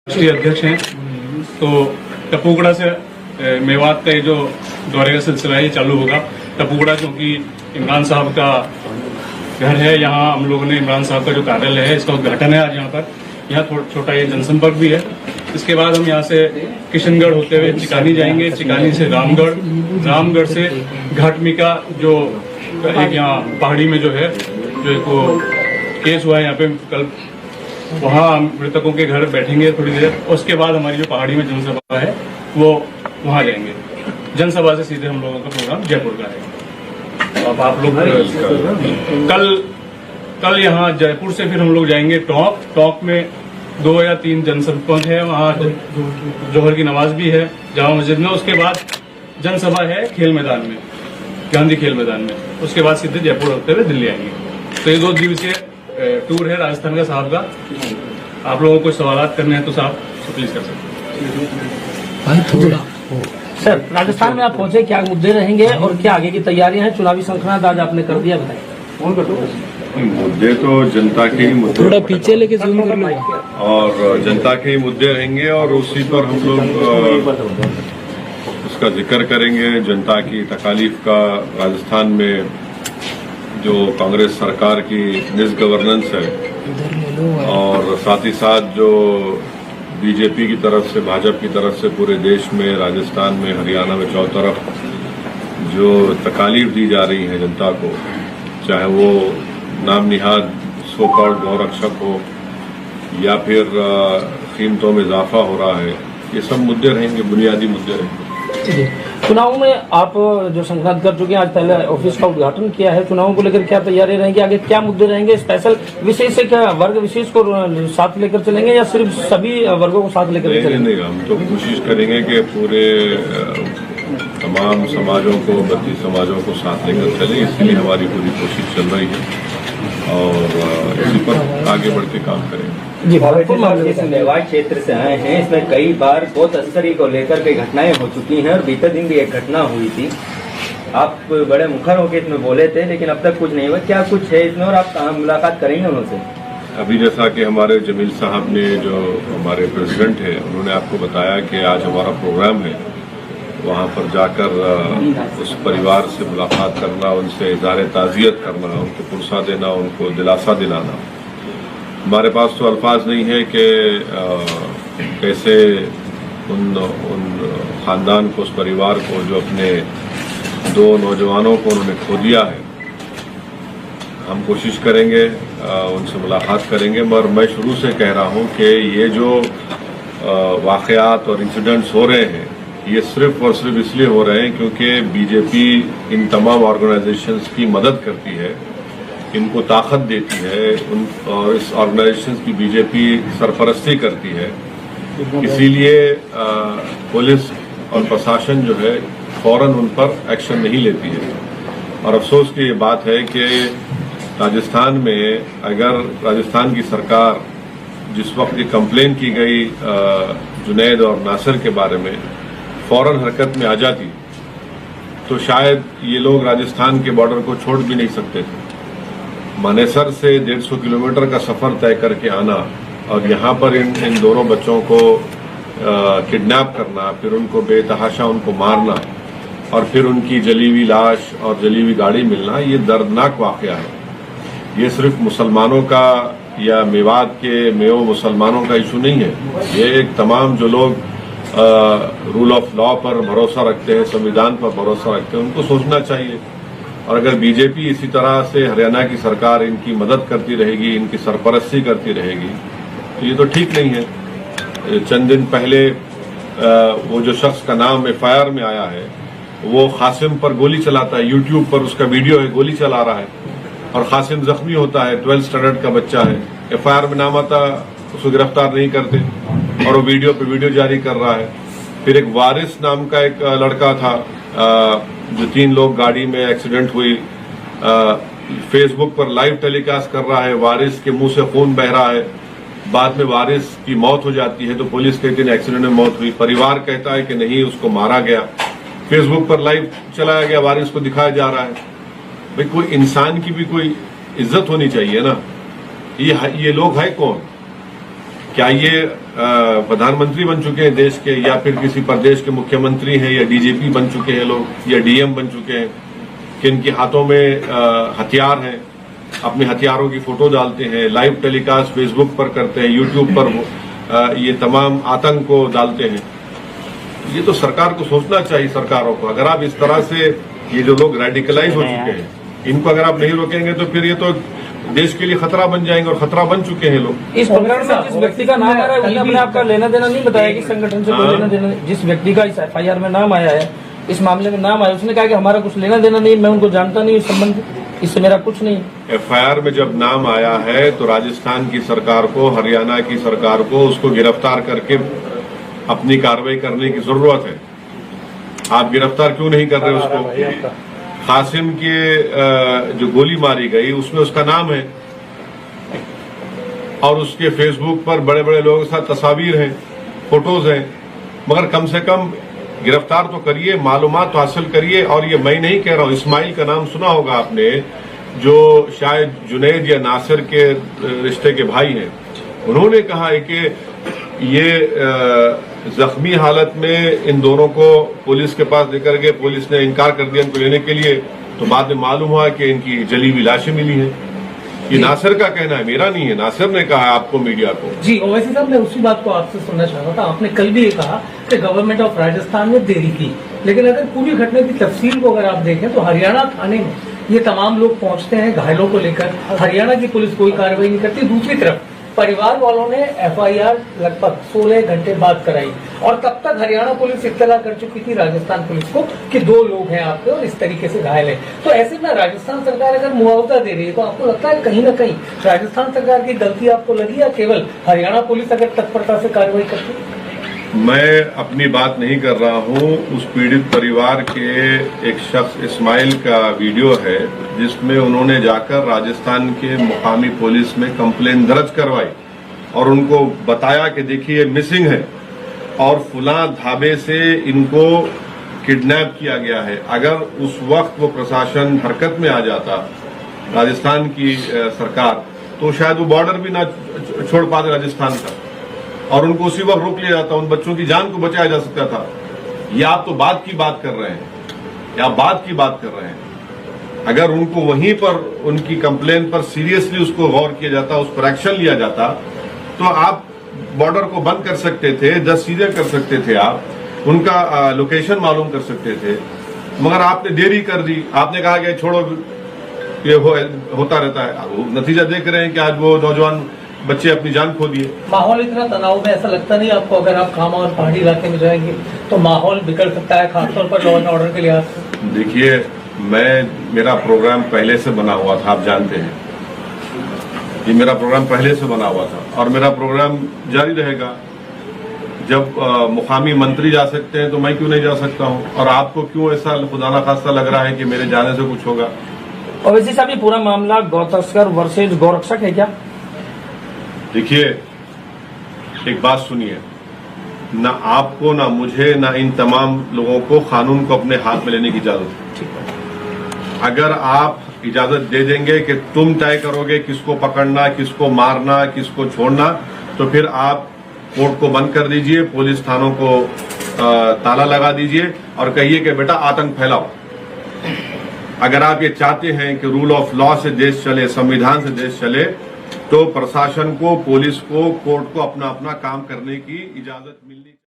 राष्ट्रीय अध्यक्ष हैं। तो टपूगड़ा से मेवात का ये जो दौरे का सिलसिला है ये चालू होगा। टपूगड़ा क्योंकि इमरान साहब का घर है, यहाँ हम लोगों ने इमरान साहब का जो कार्यालय है इसका उद्घाटन है आज यहाँ पर। यहाँ छोटा ये जनसंपर्क भी है। इसके बाद हम यहाँ से किशनगढ़ होते हुए चिकानी जाएंगे, चिकानी से रामगढ़, रामगढ़ से घाटमिका जो एक यहाँ पहाड़ी में जो है जो एक वो केस हुआ है यहाँ पे कल, वहाँ मृतकों के घर बैठेंगे थोड़ी देर। उसके बाद हमारी जो पहाड़ी में जनसभा है वो वहाँ जाएंगे। जनसभा से सीधे हम लोगों का प्रोग्राम जयपुर का है। अब आप लोग कल यहाँ जयपुर से फिर हम लोग जाएंगे टोंक। टोंक में 2 या 3 जनसंपर्क है, वहाँ जोहर की नमाज भी है जामा मस्जिद में। उसके बाद जनसभा है खेल मैदान में, गांधी खेल मैदान में। उसके बाद सीधे जयपुर होते हुए दिल्ली आएंगे। तो ये 2 दिवसीय टूर है राजस्थान का साहब का। आप लोगों को सवाल करने हैं तो साहब प्लीज कर सकते हैं। सर, राजस्थान में आप पहुंचे, क्या मुद्दे रहेंगे और क्या आगे की तैयारियां हैं? चुनावी संखनाद आज आपने कर दिया, बताइए। मुद्दे तो जनता के ही मुद्दे, थोड़ा पीछे लेके जूम कर लो। और जनता के ही मुद्दे रहेंगे और उसी पर हम लोग उसका जिक्र करेंगे। जनता की तकालीफ का राजस्थान में जो कांग्रेस सरकार की मिसगवर्नेंस है और साथ ही साथ जो बीजेपी की तरफ से, भाजपा की तरफ से पूरे देश में, राजस्थान में, हरियाणा में, चारों तरफ जो तकालीफ दी जा रही है जनता को, चाहे वो नाम निहाद सो कॉल्ड गौरक्षक हो या फिर कीमतों में इजाफा हो रहा है, ये सब मुद्दे रहेंगे, बुनियादी मुद्दे रहेंगे। चुनाव में आप जो संक्रांत कर चुके हैं, आज पहले ऑफिस का उद्घाटन किया है, चुनावों को लेकर क्या तैयारी रहेंगी, आगे क्या मुद्दे रहेंगे? स्पेशल विशेष से क्या वर्ग विशेष को साथ लेकर चलेंगे या सिर्फ सभी वर्गों को साथ लेकर चलेंगे? नहीं, हम तो कोशिश करेंगे कि पूरे तमाम समाजों को, 32 समाजों को साथ लेकर चले। इसलिए हमारी पूरी कोशिश चल रही है और इसी पर आगे बढ़ के काम करेंगे। जी, इस मेवाड़ क्षेत्र से आए हैं, इसमें कई बार बहुत तस्करी को लेकर कई घटनाएं हो चुकी हैं और बीते दिन भी एक घटना हुई थी। आप बड़े मुखर होकर इसमें बोले थे, लेकिन अब तक कुछ नहीं हुआ। क्या कुछ है इसमें और आप कहाँ मुलाकात करेंगे उनसे? अभी जैसा कि हमारे जमील साहब ने, जो हमारे प्रेसिडेंट है, उन्होंने आपको बताया कि आज हमारा प्रोग्राम है, वहाँ पर जाकर उस परिवार से मुलाकात करना, उनसे इज़हार ताज़ियत करना, उनको पुरसा देना, उनको दिलासा दिलाना। हमारे पास तो अल्फाज नहीं है कि कैसे उन खानदान को, उस परिवार को, जो अपने 2 नौजवानों को उन्होंने खो दिया है, हम कोशिश करेंगे उनसे मुलाकात करेंगे। मगर मैं शुरू से कह रहा हूं कि ये जो वाक़यात और इंसिडेंट्स हो रहे हैं, ये सिर्फ और सिर्फ इसलिए हो रहे हैं क्योंकि बीजेपी इन तमाम ऑर्गेनाइजेशंस की मदद करती है, इनको ताकत देती है, और इस ऑर्गेनाइजेशंस की बीजेपी सरपरस्ती करती है। इसीलिए पुलिस और प्रशासन जो है फौरन उन पर एक्शन नहीं लेती है। और अफसोस की ये बात है कि राजस्थान में अगर राजस्थान की सरकार जिस वक्त ये कंप्लेन की गई जुनैद और नासिर के बारे में फौरन हरकत में आ जाती, तो शायद ये लोग राजस्थान के बॉर्डर को छोड़ भी नहीं सकते थे। मानेसर से 150 किलोमीटर का सफर तय करके आना और यहाँ पर इन दोनों बच्चों को किडनैप करना, फिर उनको बेतहाशा उनको मारना और फिर उनकी जली हुई लाश और जली हुई गाड़ी मिलना, ये दर्दनाक वाकया है। ये सिर्फ मुसलमानों का या मेवात के मेयो मुसलमानों का इशू नहीं है। ये एक तमाम जो लोग रूल ऑफ लॉ पर भरोसा रखते हैं, संविधान पर भरोसा रखते हैं, उनको सोचना चाहिए। और अगर बीजेपी इसी तरह से, हरियाणा की सरकार इनकी मदद करती रहेगी, इनकी सरपरस्ती करती रहेगी, तो ये तो ठीक नहीं है। चंद दिन पहले वो जो शख्स का नाम FIR में आया है, वो कासिम पर गोली चलाता है, यूट्यूब पर उसका वीडियो है, गोली चला रहा है और कासिम जख्मी होता है, 12th स्टैंडर्ड का बच्चा है। FIR में नाम आता, उसको गिरफ्तार नहीं करते और वो वीडियो पे वीडियो जारी कर रहा है। फिर एक वारिस नाम का एक लड़का था, जो 3 लोग गाड़ी में एक्सीडेंट हुई, फेसबुक पर लाइव टेलीकास्ट कर रहा है, वारिस के मुंह से खून बह रहा है। बाद में वारिस की मौत हो जाती है तो पुलिस कहती है एक्सीडेंट में मौत हुई, परिवार कहता है कि नहीं, उसको मारा गया। फेसबुक पर लाइव चलाया गया, वारिस को दिखाया जा रहा है। भाई, कोई इंसान की भी कोई इज्जत होनी चाहिए ना। ये लोग है कौन क्या ये प्रधानमंत्री बन चुके हैं देश के, या फिर किसी प्रदेश के मुख्यमंत्री हैं, या डीजीपी बन चुके हैं लोग, या डीएम बन चुके हैं, कि इनके हाथों में हथियार हैं, अपने हथियारों की फोटो डालते हैं, लाइव टेलीकास्ट फेसबुक पर करते हैं, यूट्यूब पर ये तमाम आतंक को डालते हैं। ये तो सरकार को सोचना चाहिए, सरकारों को। अगर आप इस तरह से ये जो लोग रेडिकलाइज हो चुके हैं, इनको अगर आप नहीं रोकेंगे तो फिर ये तो देश के लिए खतरा बन जाएंगे, और खतरा बन चुके हैं लोग। इस प्रकरण में जिस व्यक्ति का नाम आ रहा है उसने अपने आप का लेना देना नहीं बताया कि संगठन से कोई लेना देना नहीं। जिस व्यक्ति का इस एफआईआर में नाम आया है, इस मामले में नाम आया, उसने कहा कि हमारा कुछ लेना देना नहीं, मैं उनको जानता नहीं, इस संबंध इससे मेरा कुछ नहीं। एफआईआर में जब नाम आया है तो राजस्थान की सरकार को, हरियाणा की सरकार को उसको गिरफ्तार करके अपनी कार्रवाई करने की जरूरत है। आप गिरफ्तार क्यों नहीं कर रहे उसको? कासिम के जो गोली मारी गई उसमें उसका नाम है, और उसके फेसबुक पर बड़े बड़े लोगों के साथ तस्वीर हैं, फोटोज हैं। मगर कम से कम गिरफ्तार तो करिए, मालूमात तो हासिल करिए। और ये मैं नहीं कह रहा हूं, इस्माइल का नाम सुना होगा आपने, जो शायद जुनैद या नासिर के रिश्ते के भाई हैं। उन्होंने कहा है कि ये जख्मी हालत में इन दोनों को पुलिस के पास लेकर गए, पुलिस ने इनकार कर दिया इनको लेने के लिए, तो बाद में मालूम हुआ कि इनकी जली हुई लाशें मिली हैं। ये नासिर का कहना है, मेरा नहीं है, नासिर ने कहा है आपको, मीडिया को। जी ओवैसी साहब, मैं उसी बात को आपसे सुनना चाह रहा था। आपने कल भी ये कहा कि गवर्नमेंट ऑफ राजस्थान ने देरी की, लेकिन अगर पूरी घटना की तफसील को अगर आप देखें तो हरियाणा थाने में ये तमाम लोग पहुंचते हैं घायलों को लेकर, हरियाणा की पुलिस कोई कार्रवाई नहीं करती। दूसरी तरफ परिवार वालों ने एफआईआर लगभग 16 घंटे बाद कराई, और तब तक हरियाणा पुलिस इत्तला कर चुकी थी राजस्थान पुलिस को कि 2 लोग हैं आपके और इस तरीके से घायल है। तो ऐसे में राजस्थान सरकार अगर मुआवजा दे रही है तो आपको लगता है कहीं ना कहीं राजस्थान सरकार की गलती आपको लगी, या केवल हरियाणा पुलिस अगर तत्परता से कार्रवाई करती? मैं अपनी बात नहीं कर रहा हूं, उस पीड़ित परिवार के एक शख्स इस्माइल का वीडियो है जिसमें उन्होंने जाकर राजस्थान के मुकामी पुलिस में कंप्लेन दर्ज करवाई और उनको बताया कि देखिए मिसिंग है और फुला ढाबे से इनको किडनैप किया गया है। अगर उस वक्त वो प्रशासन हरकत में आ जाता, राजस्थान की सरकार, तो शायद वो बॉर्डर भी ना छोड़ पाते राजस्थान का, और उनको उसी वक्त रोक लिया जाता, उन बच्चों की जान को बचाया जा सकता था। ये आप तो बात की बात कर रहे हैं, या बात की बात कर रहे हैं। अगर उनको वहीं पर उनकी कंप्लेन पर सीरियसली उसको गौर किया जाता, उस पर एक्शन लिया जाता, तो आप बॉर्डर को बंद कर सकते थे, 10 चीजें कर सकते थे, आप उनका लोकेशन मालूम कर सकते थे। मगर आपने देरी कर दी, आपने कहा कि छोड़ो, ये होता रहता है। नतीजा देख रहे हैं कि आज वो नौजवान बच्चे अपनी जान खो दिए। माहौल इतना तनाव में, ऐसा लगता नहीं आपको अगर आप खामा और पहाड़ी इलाके में जाएंगे तो माहौल बिगड़ सकता है, खासतौर पर लॉ एंड ऑर्डर के लिहाज से? देखिए, मेरा प्रोग्राम पहले से बना हुआ था, आप जानते हैं, ये मेरा प्रोग्राम पहले से बना हुआ था और मेरा प्रोग्राम जारी रहेगा। जब मुकामी मंत्री जा सकते हैं तो मैं क्यों नहीं जा सकता हूं? और आपको क्यों ऐसा खुदा ना खास्ता लग रहा है कि मेरे जाने से कुछ होगा? ओवैसी साहब, ये पूरा मामला गौ तस्कर वर्सेज गौरक्षक है क्या? देखिए, एक बात सुनिए, ना आपको, ना मुझे, ना इन तमाम लोगों को कानून को अपने हाथ में लेने की इजाजत है। अगर आप इजाजत दे देंगे कि तुम तय करोगे किसको पकड़ना, किसको मारना, किसको छोड़ना, तो फिर आप कोर्ट को बंद कर दीजिए, पुलिस थानों को ताला लगा दीजिए और कहिए कि बेटा आतंक फैलाओ। अगर आप ये चाहते हैं कि रूल ऑफ लॉ से देश चले, संविधान से देश चले, तो प्रशासन को, पुलिस को, कोर्ट को अपना अपना काम करने की इजाजत मिलनी